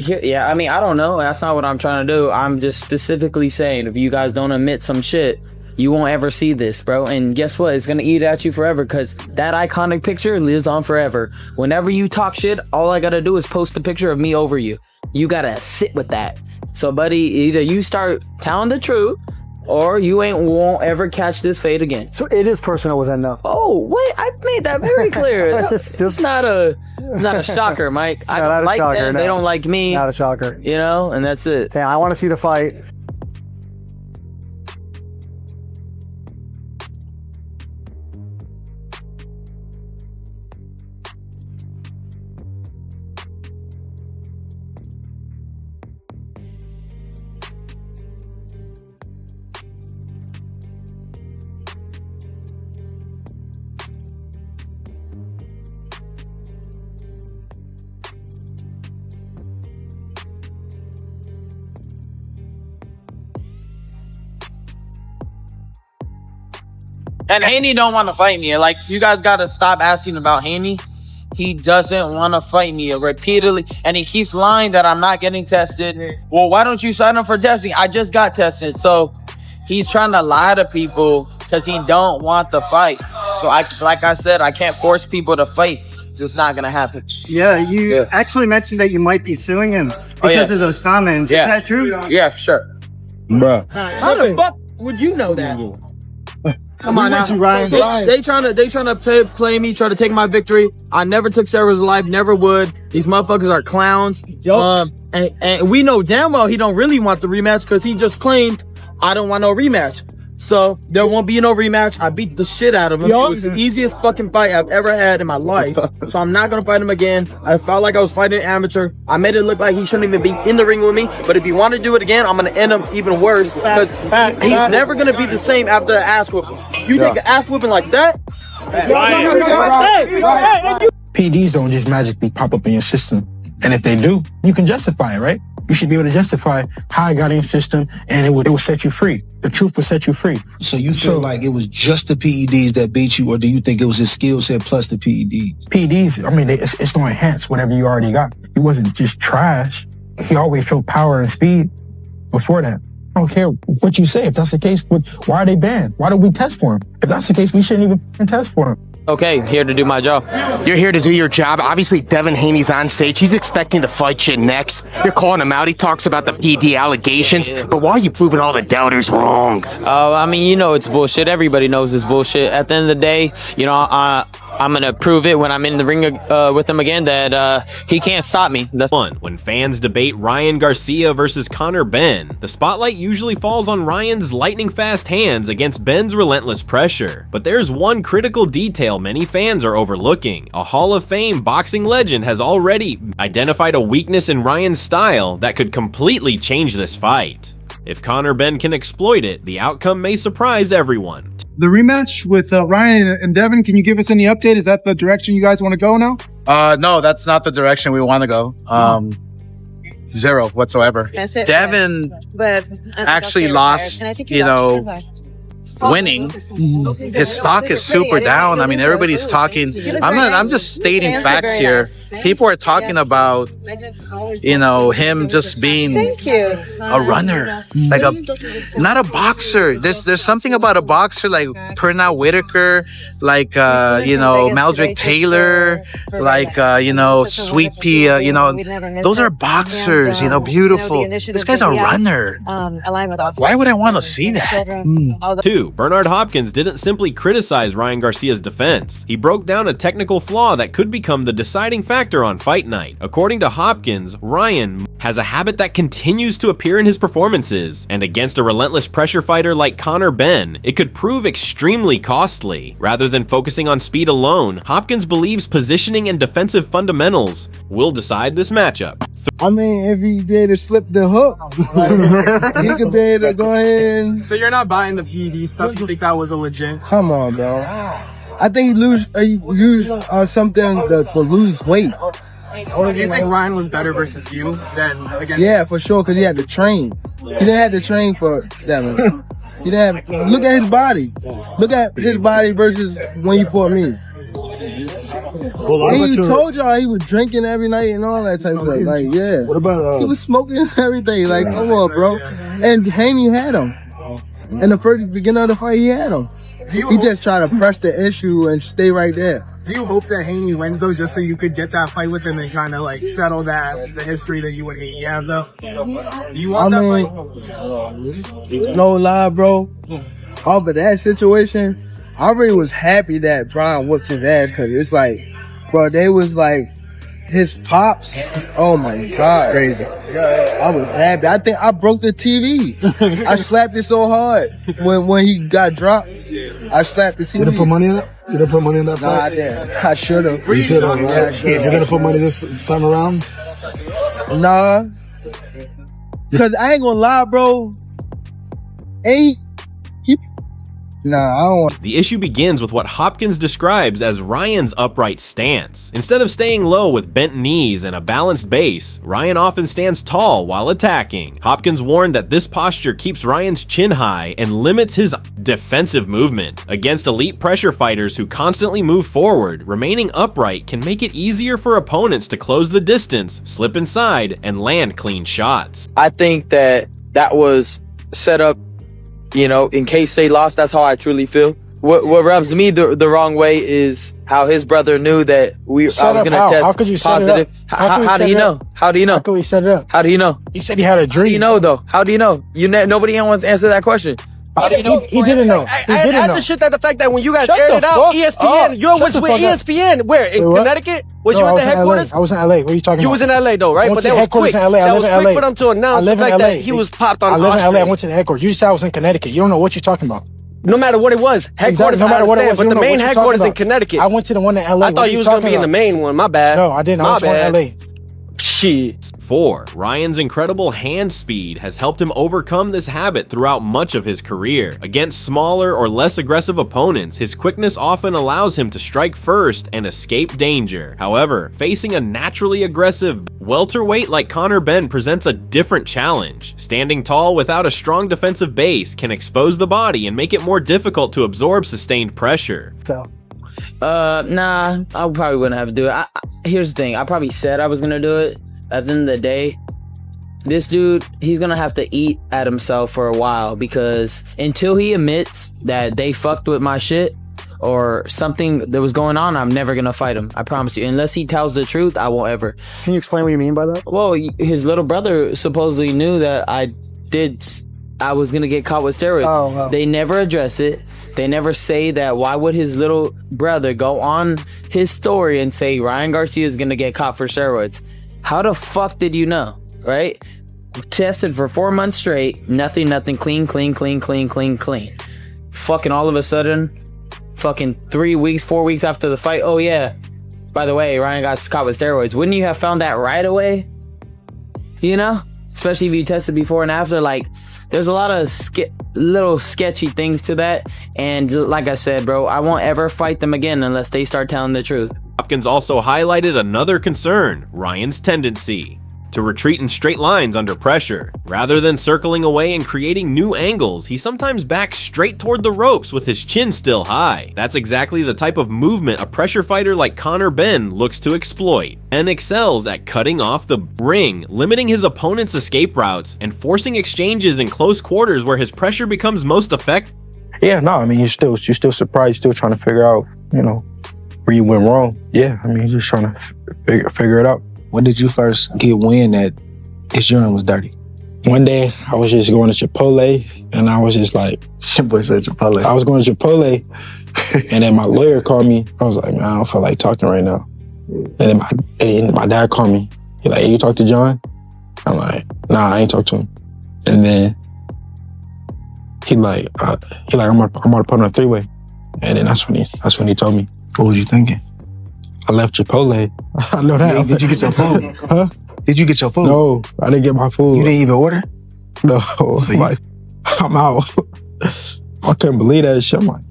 Yeah, I mean, I don't know. That's not what I'm trying to do. I'm just specifically saying, if you guys don't admit some shit, you won't ever see this, bro. And guess what? It's gonna eat at you forever, because that iconic picture lives on forever. Whenever you talk shit, all I gotta do is post a picture of me over you. You gotta sit with that. So, buddy, either you start telling the truth, or you won't ever catch this fade again. So it is personal with that now. Oh, wait, I made that very clear. It's not a shocker, Mike. I don't like them. They don't like me. Not a shocker. You know, and that's it. Damn, I want to see the fight. And Haney don't want to fight me. Like, you guys got to stop asking about Haney. He doesn't want to fight me repeatedly. And he keeps lying that I'm not getting tested. Well, why don't you sign up for testing? I just got tested. So he's trying to lie to people because he don't want the fight. So like I said, I can't force people to fight. It's just not going to happen. Yeah, you actually mentioned that you might be suing him because of those comments. Yeah. Is that true? Yeah, for sure. Bruh. How the fuck would you know that? Come on now. Ryan. They trying to play me, try to take my victory. I never took Sarah's life, never would. These motherfuckers are clowns. And we know damn well he don't really want the rematch because he just claimed I don't want no rematch. So there won't be no rematch. I beat the shit out of him. It was the easiest fucking fight I've ever had in my life. So I'm not gonna fight him again. I felt like I was fighting an amateur. I made it look like he shouldn't even be in the ring with me. But if he want to do it again, I'm gonna end him even worse because he's never gonna be the same after an ass whooping. You take an ass whooping like that? PDs don't just magically pop up in your system. And if they do, you can justify it, right? You should be able to justify how I got in your system, and it will set you free. The truth will set you free. So you feel like it was just the PEDs that beat you, or do you think it was his skill set plus the PEDs? PEDs, I mean, it's going to enhance whatever you already got. He wasn't just trash. He always showed power and speed before that. I don't care what you say. If that's the case, why are they banned? Why don't we test for him? If that's the case, we shouldn't even test for him. Okay, here to do my job. You're here to do your job. Obviously, Devin Haney's on stage. He's expecting to fight you next. You're calling him out. He talks about the PD allegations. But why are you proving all the doubters wrong? Oh, I mean, you know it's bullshit. Everybody knows it's bullshit. At the end of the day, you know, I'm going to prove it when I'm in the ring with him again that he can't stop me. That's fun. When fans debate Ryan Garcia versus Conor Benn, the spotlight usually falls on Ryan's lightning-fast hands against Benn's relentless pressure. But there's one critical detail many fans are overlooking. A Hall of Fame boxing legend has already identified a weakness in Ryan's style that could completely change this fight. If Conor Benn can exploit it, the outcome may surprise everyone. The rematch with Ryan and Devin, can you give us any update? Is that the direction you guys want to go now? No, that's not the direction we want to go. Zero whatsoever. Devin actually lost, you know, winning. His stock is super down. I mean, everybody's talking. I'm just stating facts here. People are talking about, you know, him just being a runner, like not a boxer. There's something about a boxer like Pernell Whitaker, like you know, Meldrick Taylor, like you know, Sweet Pea. You know, those are boxers. You know, beautiful. This guy's a runner. Why would I want to see that? 2. Bernard Hopkins didn't simply criticize Ryan Garcia's defense. He broke down a technical flaw that could become the deciding factor on fight night. According to Hopkins, Ryan has a habit that continues to appear in his performances, and against a relentless pressure fighter like Conor Benn, it could prove extremely costly. Rather than focusing on speed alone, Hopkins believes positioning and defensive fundamentals will decide this matchup. I mean, if he be able to slip the hook, like, he could be able to go ahead. So you're not buying the PD stuff? You think that was a legit? Come on, bro. I think you use something to lose weight. Do you think Ryan was better versus you than against? Yeah, for sure, because he had to train. He didn't have to train for that. He didn't have. Look at his body. Look at his body versus when you fought me. And you told y'all he was drinking every night and all that type of stuff. Like, yeah. What about he was smoking and everything. Like, come on, bro. And Haney had him. In the first beginning of the fight, he had him. He just tried to press the issue and stay right there. Do you hope that Haney wins though, just so you could get that fight with him and kind of like settle the history that you and Haney have though? Do you want that fight? No lie, bro. Off of that situation, I really was happy that Brian whooped his ass because it's like, bro, they was like his pops. Oh my God, crazy. I was happy. I think I broke the TV. I slapped it so hard when he got dropped. I slapped the TV. You didn't put money in it? You didn't put money in that fight? Nah, I didn't. I should have. You should have, right? You're gonna put money this time around? Nah. Cause I ain't gonna lie, bro. Nah, I don't want. The issue begins with what Hopkins describes as Ryan's upright stance. Instead of staying low with bent knees and a balanced base, Ryan often stands tall while attacking. Hopkins warned that this posture keeps Ryan's chin high and limits his defensive movement. Against elite pressure fighters who constantly move forward, remaining upright can make it easier for opponents to close the distance, slip inside, and land clean shots. I think that was set up, you know, in case they lost. That's how I truly feel. What rubs me the wrong way is how his brother knew that I was gonna test how could you positive. How do you know? How do you know? How could we set it up? How do you know? He said he had a dream. How do you know though? How do you know? Nobody wants to answer that question. He didn't know. He didn't know. The shit that the fact that when you guys aired it out, ESPN, you was with ESPN. Where in Connecticut? Was you at the headquarters? I was in LA. What are you talking about? You was in LA though, right? But that was quick. In LA. I live in LA. For them to announce the fact that he was popped on. I live in LA. I went to the headquarters. You said I was in Connecticut. You don't know what you're talking about. No matter what it was, headquarters. No matter what it was, but the main headquarters in Connecticut. I went to the one in LA. I thought you was gonna be in the main one. My bad. No, I didn't. I went to LA. Shit. 4. Ryan's incredible hand speed has helped him overcome this habit throughout much of his career. Against smaller or less aggressive opponents, his quickness often allows him to strike first and escape danger. However, facing a naturally aggressive welterweight like Conor Benn presents a different challenge. Standing tall without a strong defensive base can expose the body and make it more difficult to absorb sustained pressure. Nah, I probably wouldn't have to do it. Here's the thing, I probably said I was gonna do it. At the end of the day, this dude, he's gonna have to eat at himself for a while, because until he admits that they fucked with my shit or something that was going on, I'm never gonna fight him. I promise you. Unless he tells the truth, I won't ever. Can you explain what you mean by that? Well, his little brother supposedly knew that I was gonna get caught with steroids. Oh. They never address it. They never say that. Why would his little brother go on his story and say Ryan Garcia is gonna get caught for steroids? How the fuck did you know, right? Tested for 4 months straight, nothing, clean. Fucking all of a sudden, fucking 3 weeks, 4 weeks after the fight, oh yeah, by the way, Ryan got caught with steroids. Wouldn't you have found that right away? You know? Especially if you tested before and after. Like, there's a lot of little sketchy things to that. And like I said, bro, I won't ever fight them again unless they start telling the truth. Hopkins also highlighted another concern, Ryan's tendency to retreat in straight lines under pressure. Rather than circling away and creating new angles, he sometimes backs straight toward the ropes with his chin still high. That's exactly the type of movement a pressure fighter like Conor Benn looks to exploit, and excels at cutting off the ring, limiting his opponent's escape routes, and forcing exchanges in close quarters where his pressure becomes most effective. Yeah, no, I mean, you're still surprised, still trying to figure out, you know, where you went wrong. Yeah, I mean, you're just trying to figure it out. When did you first get wind that his urine was dirty? One day, I was just going to Chipotle, and I was just like, Your boy said Chipotle. I was going to Chipotle, and then my lawyer called me. I was like, man, I don't feel like talking right now. And then my dad called me. He like, hey, you talk to John? I'm like, nah, I ain't talk to him. And then he like, I'm about to put on a 3-way. And then that's when he told me. What was you thinking? I left Chipotle. I know that. Did you get your food? Huh? Did you get your food? No, I didn't get my food. You didn't even order? No. So I'm out. I couldn't believe that shit. I'm like,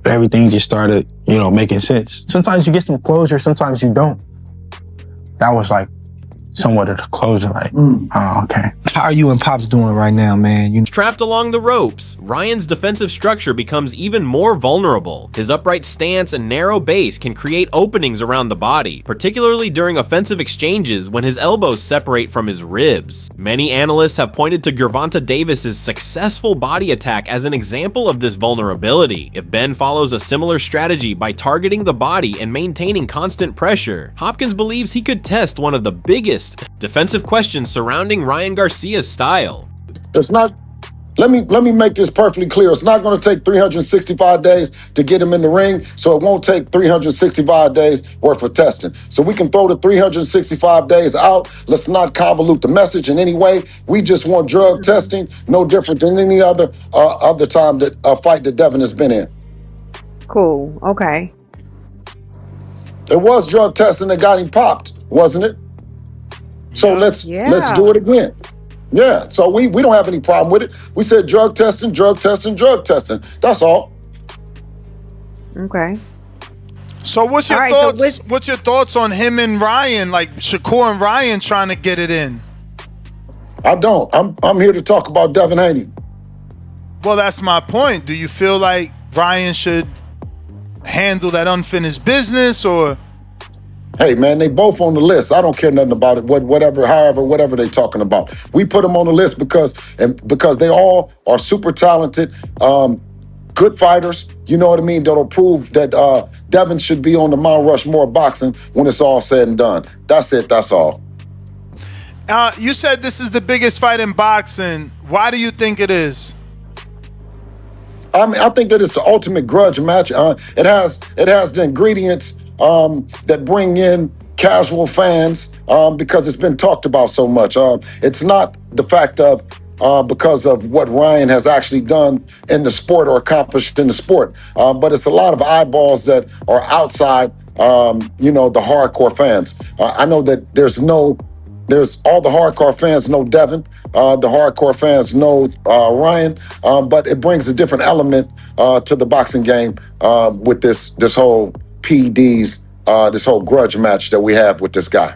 everything just started, making sense. Sometimes you get some closure, sometimes you don't. That was like somewhat of the closer. Like, oh, okay. How are you and Pops doing right now, man? Trapped along the ropes, Ryan's defensive structure becomes even more vulnerable. His upright stance and narrow base can create openings around the body, particularly during offensive exchanges when his elbows separate from his ribs. Many analysts have pointed to Gervonta Davis's successful body attack as an example of this vulnerability. If Benn follows a similar strategy by targeting the body and maintaining constant pressure, Hopkins believes he could test one of the biggest defensive questions surrounding Ryan Garcia's style. It's not, let me make this perfectly clear. It's not going to take 365 days to get him in the ring, so it won't take 365 days worth of testing. So we can throw the 365 days out. Let's not convolute the message in any way. We just want drug testing, no different than any other time that fight that Devin has been in. Cool. Okay. It was drug testing that got him popped, wasn't it? So let's do it again. Yeah, so we don't have any problem with it. We said drug testing, drug testing, drug testing. That's all. Okay. So what's your thoughts? What's your thoughts on him and Ryan, like Shakur and Ryan trying to get it in? I don't. I'm here to talk about Devin Haney. Well, that's my point. Do you feel like Ryan should handle that unfinished business, or? Hey man, they both on the list. I don't care nothing about it. Whatever they talking about. We put them on the list because they all are super talented, good fighters. You know what I mean? That'll prove that Devin should be on the Mount Rushmore boxing when it's all said and done. That's it. That's all. You said this is the biggest fight in boxing. Why do you think it is? I mean, I think that it's the ultimate grudge match. It has the ingredients that bring in casual fans because it's been talked about so much. It's not the fact of because of what Ryan has actually done in the sport or accomplished in the sport, but it's a lot of eyeballs that are outside, the hardcore fans. I know that there's all the hardcore fans know Devin. The hardcore fans know Ryan, but it brings a different element to the boxing game with this whole PEDs, this whole grudge match that we have with this guy.